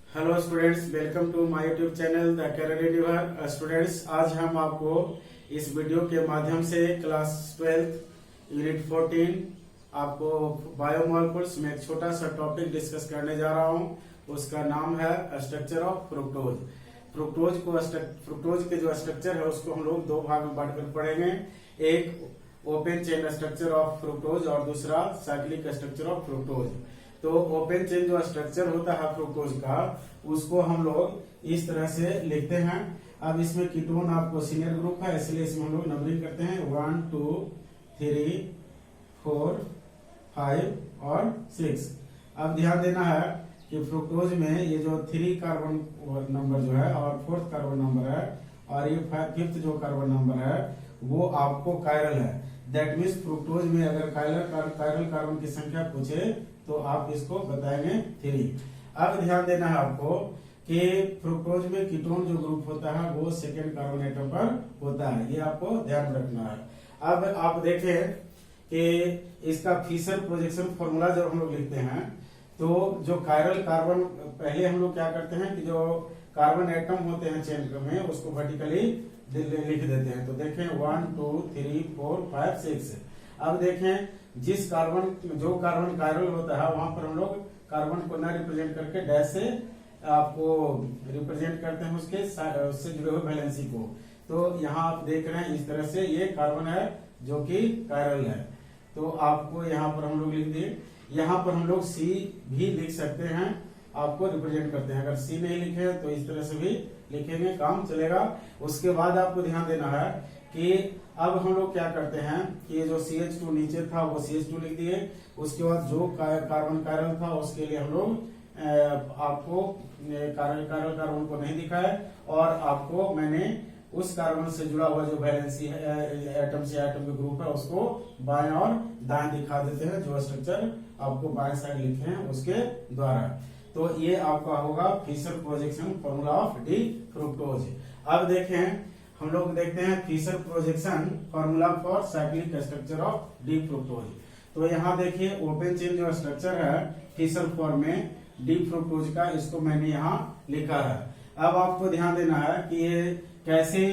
Hello students, welcome to my YouTube channel the career renewer. Students, आज हम आपको इस वीडियो के माध्यम से क्लास 12 यूनिट 14 आपको बायोमोलेक्युल्स में एक छोटा सा टॉपिक डिस्कस करने जा रहा हूं। उसका नाम है स्ट्रक्चर ऑफ फ्रुक्टोज। फ्रुक्टोज के जो स्ट्रक्चर है उसको हम लोग दो भाग में बांटकर पढ़ेंगे। एक open chain structure of fructose और दूसरा साइक्लिक स्ट्रक्चर ऑफ फ्रुक्टोज। तो ओपन चेन जो स्ट्रक्चर होता है फ्रुक्टोज का, उसको हम लोग इस तरह से लिखते हैं। अब इसमें कीटोन आपको सीनियर ग्रुप है, इसलिए इसमें हम लोग नंबरिंग करते हैं 1 2 3 4 5 और 6। अब ध्यान देना है कि फ्रुक्टोज में ये जो 3 कार्बन नंबर जो है और 4th कार्बन नंबर है और ये 5th जो कार्बन नंबर है वो आपको कायरल है। दैट मीन्स फ्रुक्टोज में अगर कायरल कार्बन की संख्या पूछे तो आप इसको बताएंगे 3। अब ध्यान देना है आपको कि फ्रुक्टोज में कीटोन जो ग्रुप होता है वो सेकेंड कार्बन एटम पर होता है, ये आपको ध्यान रखना है। अब आप देखें कि इसका फिशर प्रोजेक्शन फॉर्मूला जब हम लोग लिखते हैं तो जो कायरल कार्बन, पहले हम लोग क्या करते हैं कि जो कार्बन एटम होते हैं चेन में उसको वर्टिकली लिख देते हैं। तो देखें 1 2 3 4 5 6। अब देखें जिस जो कार्बन कायरल होता है वहां पर हम लोग कार्बन को न रिप्रेजेंट करके डैश से आपको रिप्रेजेंट करते हैं उससे जुड़े हुए वैलेंसी को। तो यहाँ आप देख रहे हैं इस तरह से ये कार्बन है जो कि कायरल है। तो आपको यहाँ पर हम लोग लिख दिए। यहाँ पर हम लोग सी भी लिख सकते हैं, आपको रिप्रेजेंट करते हैं। अगर सी नहीं लिखे तो इस तरह से भी लिखेंगे, काम चलेगा। उसके बाद आपको ध्यान देना है कि अब हम लोग क्या करते हैं कि ये जो CH2 नीचे था वो CH2 लिख दिए। उसके बाद जो कार्बन कायरल था उसके लिए हम लोग आपको कार्बन को नहीं दिखाया और आपको मैंने उस कार्बन से जुड़ा हुआ जो वैलेंसी एटम से एटम के ग्रुप है उसको बाएं और दाएं दिखा देते हैं, जो स्ट्रक्चर आपको बाएं साइड लिखे हैं उसके द्वारा। तो ये आपका होगा Fischer projection formula of D fructose. अब देखें, हम लोग देखते हैं Fischer projection formula for cyclic structure of D fructose. तो यहाँ देखिए ओपन चेन जो स्ट्रक्चर है फिशर फॉर्म में डी फ्रुक्टोज का, इसको मैंने यहाँ लिखा है। अब आपको ध्यान देना है कि ये कैसे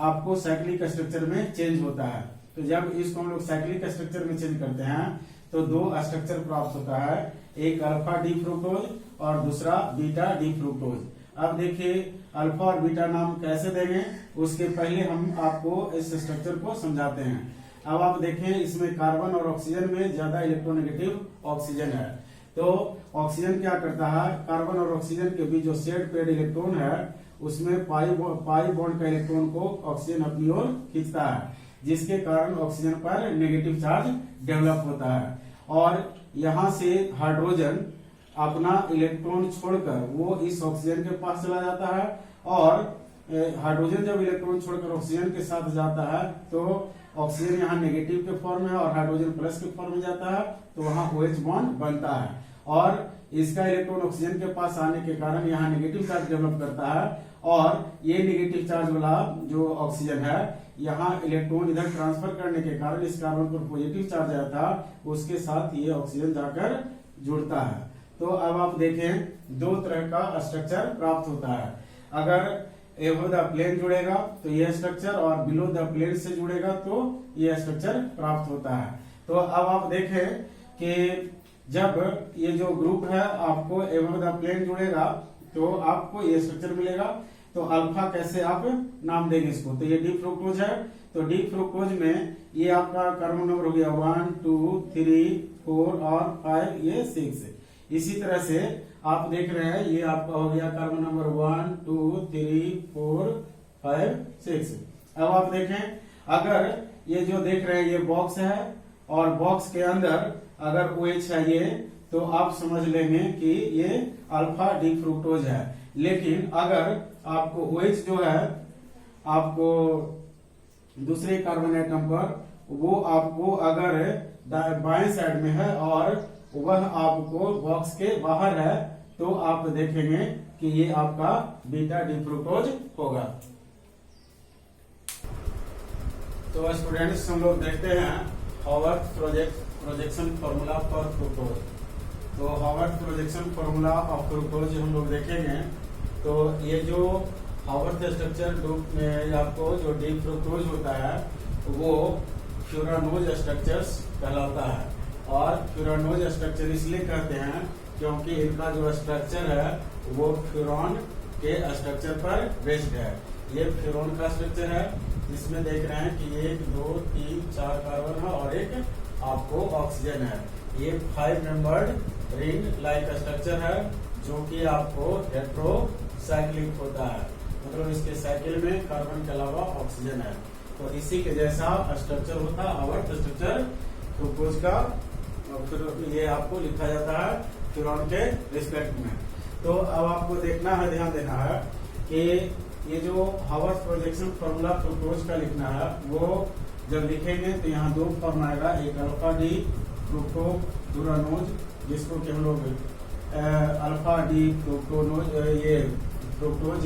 आपको साइक्लिक स्ट्रक्चर में चेंज होता है। तो जब इसको हम लोग साइक्लिक स्ट्रक्चर में चेंज करते हैं तो दो स्ट्रक्चर प्राप्त होता है, एक अल्फा डी फ्रुक्टोज और दूसरा बीटा डी फ्रुक्टोज। अब देखिए अल्फा और बीटा नाम कैसे देंगे, उसके पहले हम आपको इस स्ट्रक्चर को समझाते हैं। अब आप देखें इसमें कार्बन और ऑक्सीजन में ज्यादा इलेक्ट्रोनेगेटिव ऑक्सीजन है। तो ऑक्सीजन क्या करता है, कार्बन और ऑक्सीजन के बीच जो शेड पेड इलेक्ट्रॉन है उसमें पाई बॉन्ड का इलेक्ट्रॉन को ऑक्सीजन अपनी ओर खींचता है, जिसके कारण ऑक्सीजन पर नेगेटिव चार्ज डेवलप होता है। और यहाँ से हाइड्रोजन अपना इलेक्ट्रॉन छोड़कर वो इस ऑक्सीजन के पास चला जाता है और हाइड्रोजन जब इलेक्ट्रॉन छोड़कर ऑक्सीजन के साथ जाता है तो ऑक्सीजन यहाँ नेगेटिव के फॉर्म में और हाइड्रोजन प्लस के फॉर्म में जाता है, तो वहाँ OH बॉन्ड बनता है और इसका इलेक्ट्रॉन ऑक्सीजन के पास आने के कारण यहाँ नेगेटिव चार्ज डेवलप करता है और ये नेगेटिव चार्ज वाला जो ऑक्सीजन है यहाँ इलेक्ट्रॉन इधर ट्रांसफर करने के कारण इस कार्बन पर पॉजिटिव चार्ज आया था, उसके साथ ये ऑक्सीजन जाकर जुड़ता है। तो अब आप देखें दो तरह का स्ट्रक्चर प्राप्त होता है। अगर एबव द प्लेन जुड़ेगा तो यह स्ट्रक्चर और बिलो द प्लेन से जुड़ेगा तो यह स्ट्रक्चर प्राप्त होता है। तो अब आप देखें कि जब ये जो ग्रुप है आपको एबव द प्लेन जुड़ेगा तो आपको ये स्ट्रक्चर मिलेगा। तो अल्फा कैसे आप नाम देंगे इसको, तो ये डी फ्रुक्टोज है। तो डी फ्रुक्टोज में ये आपका कार्बन नंबर हो गया 1 2 3 4 और 5, ये 6। इसी तरह से आप देख रहे हैं ये आपका हो गया कार्बन नंबर 1 2 3 4 5 6। अब आप देखें, अगर ये जो देख रहे हैं ये बॉक्स है और बॉक्स के अंदर अगर OH है ये, तो आप समझ लेंगे कि ये अल्फा डी फ्रुक्टोज है। लेकिन अगर आपको OH जो है आपको दूसरे कार्बन एटम पर वो आपको अगर बाएं साइड में है और वह आपको बॉक्स के बाहर है तो आप देखेंगे कि ये आपका बीटा डी फ्रुक्टोज होगा। तो स्टूडेंट्स हम लोग देखते हैं Haworth projection formula for fructose. तो Haworth projection formula of fructose हम लोग देखेंगे। तो ये जो हावर्थ स्ट्रक्चर ग्रुप में आपको जो डी फ्रुक्टोज होता है वो फ्यूरानोज स्ट्रक्चर्स कहलाता है। और फ्यूरानोज स्ट्रक्चर इसलिए कहते हैं क्योंकि इनका जो स्ट्रक्चर है वो फ्यूरॉन के स्ट्रक्चर पर बेस्ड है। ये फ्यूरॉन का स्ट्रक्चर है, जिसमें देख रहे हैं कि 1 2 3 4 कार्बन है और एक आपको ऑक्सीजन है। ये 5 मेंबर्ड रिंग लाइक स्ट्रक्चर है जो कि आपको हेट्रोसाइक्लिक होता है, मतलब इसके साइकिल में कार्बन के अलावा ऑक्सीजन है। तो इसी के जैसा स्ट्रक्चर होता है हावर्थ स्ट्रक्चर फ्रुक्टोज का। फिर ये आपको लिखा जाता है फ्यूरॉन के रिस्पेक्ट में। तो अब आपको देखना है, ध्यान देना है कि ये जो हावर्थ प्रोजेक्शन फॉर्मूला फ्रुक्टोज का लिखना है वो जब लिखेंगे तो यहाँ 2 फॉर्म आएगा, एक अल्फा डी फ्रुक्टोफ्यूरानोज, जिसको कि हम लोग अल्फा डी फ्रुक्टोनोज ये फ्रुक्टोज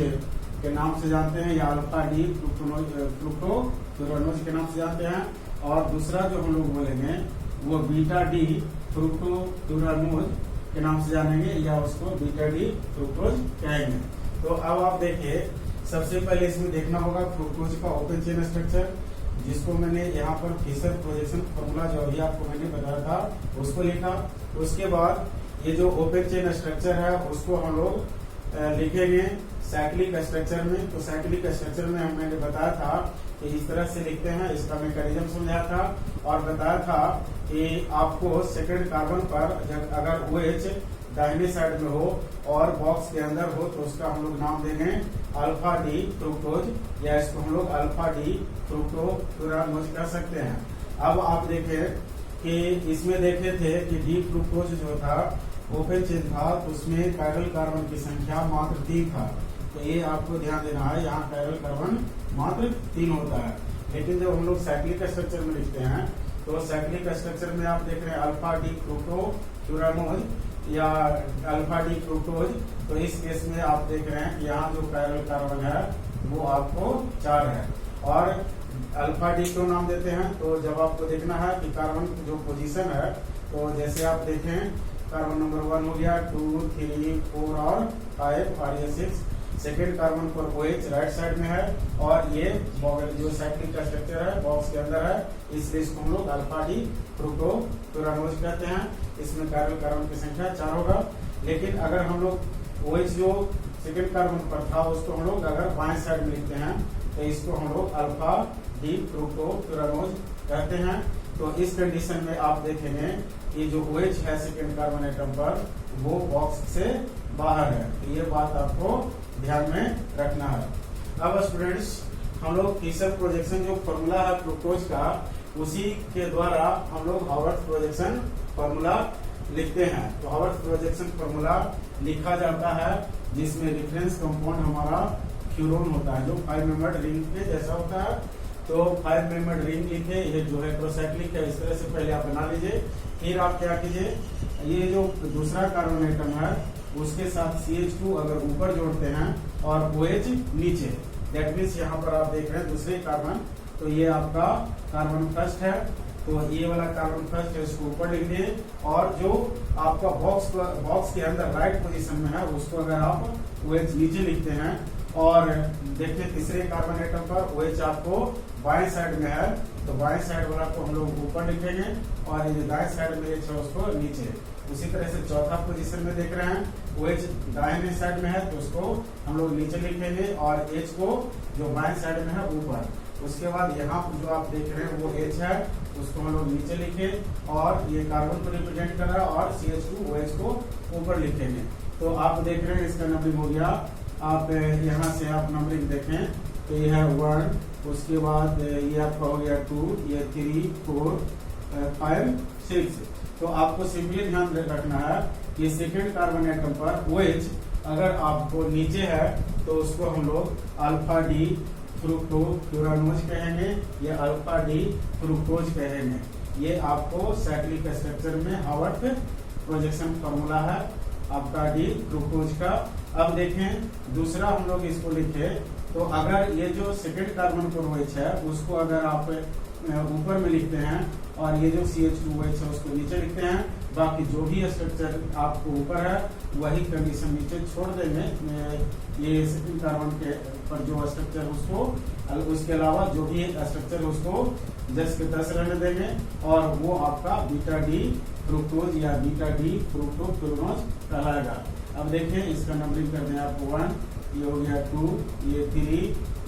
के नाम से जानते हैं, या अल्फा डी फ्रुक्टोफ्यूरानोज के नाम से जानते हैं। और दूसरा जो हम लोग बोलेंगे वो बीटा डी फ्रुक्टोफ्यूरानोज के नाम से जानेंगे, या उसको बीटा डी फ्रुक्टोज कहेंगे। तो अब आप देखिए, सबसे पहले इसमें देखना होगा फ्रुक्टोज का ओपन चेन स्ट्रक्चर, जिसको मैंने यहाँ पर फिशर प्रोजेक्शन फॉर्मूला जो अभी आपको मैंने बताया था उसको लिखा। उसके बाद ये जो ओपन चेन स्ट्रक्चर है उसको हम लोग लिखेंगे साइक्लिक स्ट्रक्चर में। तो साइक्लिक स्ट्रक्चर में मैंने बताया था कि इस तरह से लिखते हैं, इसका मैकेनिज्म समझाया था और बताया था कि आपको सेकंड कार्बन पर अगर OH दाहिने साइड में हो और बॉक्स के अंदर हो तो उसका हम लोग नाम देंगे अल्फा डी फ्रुक्टोज, या इसको हम लोग अल्फा डी फ्रुक्टोफ्यूरानोज कह सकते हैं। अब आप देखें कि इसमें देखे थे कि डी फ्रुक्टोज जो था ओपन चेन था तो उसमें पैरेलल कार्बन की संख्या मात्र 3 था। तो ये आपको ध्यान देना है, यहाँ पैरेलल कार्बन मात्र 3 होता है। लेकिन जब हम लोग साइक्लिक स्ट्रक्चर में लिखते हैं तो साइक्लिक स्ट्रक्चर में आप देख रहे हैं अल्फा डी फ्रुक्टोफ्यूरानोज या अल्फा डी फ्रुक्टोज। तो इस केस में आप देख रहे हैं कि यहाँ जो पैरेलल कार्बन है वो आपको 4 है। और अल्फा डी क्यों नाम देते हैं, तो जब आपको देखना है कि कार्बन जो पोजीशन है, तो जैसे आप देखें कार्बन नंबर 1 हो गया, 2 3 4 और 5 और ये 6। सेकेंड कार्बन पर OH राइट साइड में है और ये जो साइक्लिक का स्ट्रक्चर है बॉक्स के अंदर है, इसलिए इसको हम लोग अल्फा डी फ्रुक्टोफ्यूरानोज कहते हैं। इसमें पैरेलल कार्बन की संख्या 4 होगा। लेकिन अगर हम लोग OH जो सेकेंड कार्बन पर था उसको हम लोग अगर बाएं साइड में लिखते हैं तो इसको हम लोग अल्फा डी फ्रुक्टोफ्यूरानोज कहते हैं। तो इस कंडीशन में आप देखेंगे कि जो OH है सेकेंड कार्बन एटम पर वो बॉक्स से बाहर है। तो ये बात आपको ध्यान में रखना है। अब स्टूडेंट्स, हम लोग फिशर प्रोजेक्शन जो फॉर्मूला है फ्रुक्टोज का, उसी के द्वारा हम लोग हावर्थ प्रोजेक्शन फॉर्मूला लिखते हैं। तो हावर्थ प्रोजेक्शन फॉर्मूला लिखा जाता है जिसमें रेफरेंस कंपाउंड हमारा फ्यूरोन होता है, जो 5 मेंबर्ड रिंग के जैसा होता है। तो 5 मेंबर्ड रिंग लिखे, ये जो हेट्रोसाइक्लिक है इस तरह से पहले आप बना लीजिए। फिर आप क्या कीजिए, ये जो दूसरा कार्बन एटम है उसके साथ CH2 अगर ऊपर जोड़ते हैं और OH नीचे, दैट मीन्स यहाँ पर आप देख रहे हैं दूसरे कार्बन, तो ये आपका कार्बन फर्स्ट है। तो ये वाला कार्बन फर्स्ट है, इसको ऊपर लिख दिए। और जो आपका बॉक्स के अंदर राइट पोजीशन में है उसको अगर आप OH नीचे लिखते हैं और देखिए तीसरे कार्बन एटम पर OH आपको बाएं साइड में है, तो बाएं साइड वाला को हम लोग ऊपर लिखेंगे और ये दाएं साइड में है उसको नीचे। उसी तरह से चौथा पोजीशन में देख रहे हैं OH दाहिने साइड में है तो उसको हम लोग नीचे लिखेंगे और H को जो बाएं साइड में है ऊपर। उसके बाद यहाँ जो आप देख रहे हैं वो H है, उसको हम लोग नीचे लिखे और ये कार्बन को रिप्रेजेंट कर रहा है और CH2 OH को ऊपर लिखेंगे। तो आप देख रहे हैं इसका नंबरिंग हो गया। आप यहाँ से आप नंबरिंग देखें तो ये है 1, उसके बाद ये आपका हो गया 2, ये 3 4 5 6। तो आपको सिंपली ध्यान रखना है कि सेकेंड कार्बन एटम पर OH अगर आपको नीचे है तो उसको हम लोग अल्फा डी फ्रुक्टोफ्यूरानोज कहेंगे या अल्फा डी फ्रुक्टोज कहेंगे। ये आपको साइक्लिक स्ट्रक्चर में हावर्थ प्रोजेक्शन फॉर्मूला है आपका डी फ्रुक्टोज का। अब देखें दूसरा हम लोग इसको लिखे तो अगर ये जो सेकेंड कार्बन पर OH है उसको अगर आप ऊपर में लिखते हैं और ये जो CH2OH है उसको नीचे लिखते हैं, बाकी जो भी स्ट्रक्चर आपको ऊपर है वही कंडीशन नीचे छोड़ देंगे। ये सेकंड कार्बन के पर जो स्ट्रक्चर उसको, उसके अलावा जो भी स्ट्रक्चर उसको 10 के 10 रहने देंगे और वो आपका बीटा डी फ्रुक्टोज या बीटा डी फ्रुक्टोक्विनोज कहलाएगा। अब देखिए इसका नंबरिंग कर दें आप 1, ये हो गया 2, ये 3,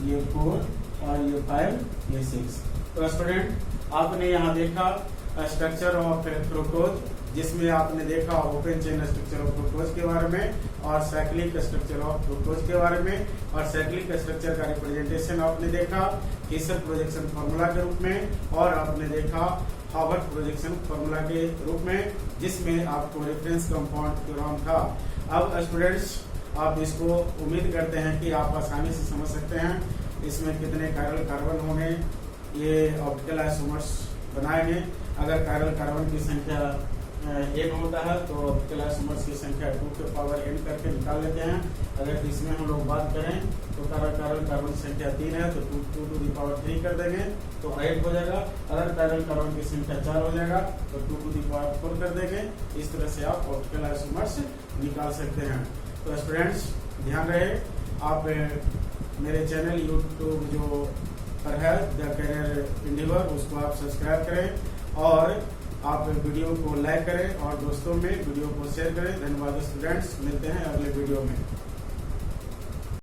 ये 4 और ये 5, ये 6। तो स्टूडेंट आपने यहाँ देखा स्ट्रक्चर ऑफ फ्रुक्टोज, जिसमें आपने देखा open chain structure of fructose के बारे में और साइक्लिक स्ट्रक्चर ऑफ फ्रुक्टोज के बारे में, और साइक्लिक स्ट्रक्चर का रिप्रेजेंटेशन आपने देखा कीसर प्रोजेक्शन फॉर्मूला के रूप में, और आपने देखा हार्वर्ड प्रोजेक्शन फॉर्मूला के रूप में, जिसमें आपको रेफरेंस कंपाउंड थ्योरम था। अब स्टूडेंट्स आप इसको उम्मीद करते हैं कि आप आसानी से समझ सकते हैं इसमें कितने कायरल कार्बन होंगे, ये ऑप्टिकल आइसोमर्स बनाएंगे। अगर कायरल कार्बन की संख्या n होता है तो ऑप्टिकल आइसोमर्स की संख्या 2 के पावर n करके निकाल लेते हैं। अगर इसमें हम लोग बात करें तो कायरल कार्बन की संख्या 3 है तो 2 टू दी पावर 3 कर देंगे तो 8 हो जाएगा। अगर कायरल कार्बन की संख्या 4 हो जाएगा तो 2 टू दी पावर 4 कर देंगे। इस तरह से आप ऑप्टिकल आइसोमर्स निकाल सकते हैं। तो स्टूडेंट्स ध्यान रहे, आप मेरे चैनल यूट्यूब जो पर है द करियर एंडेवर, उसको आप सब्सक्राइब करें और आप वीडियो को लाइक करें और दोस्तों में वीडियो को शेयर करें। धन्यवाद स्टूडेंट्स, मिलते हैं अगले वीडियो में।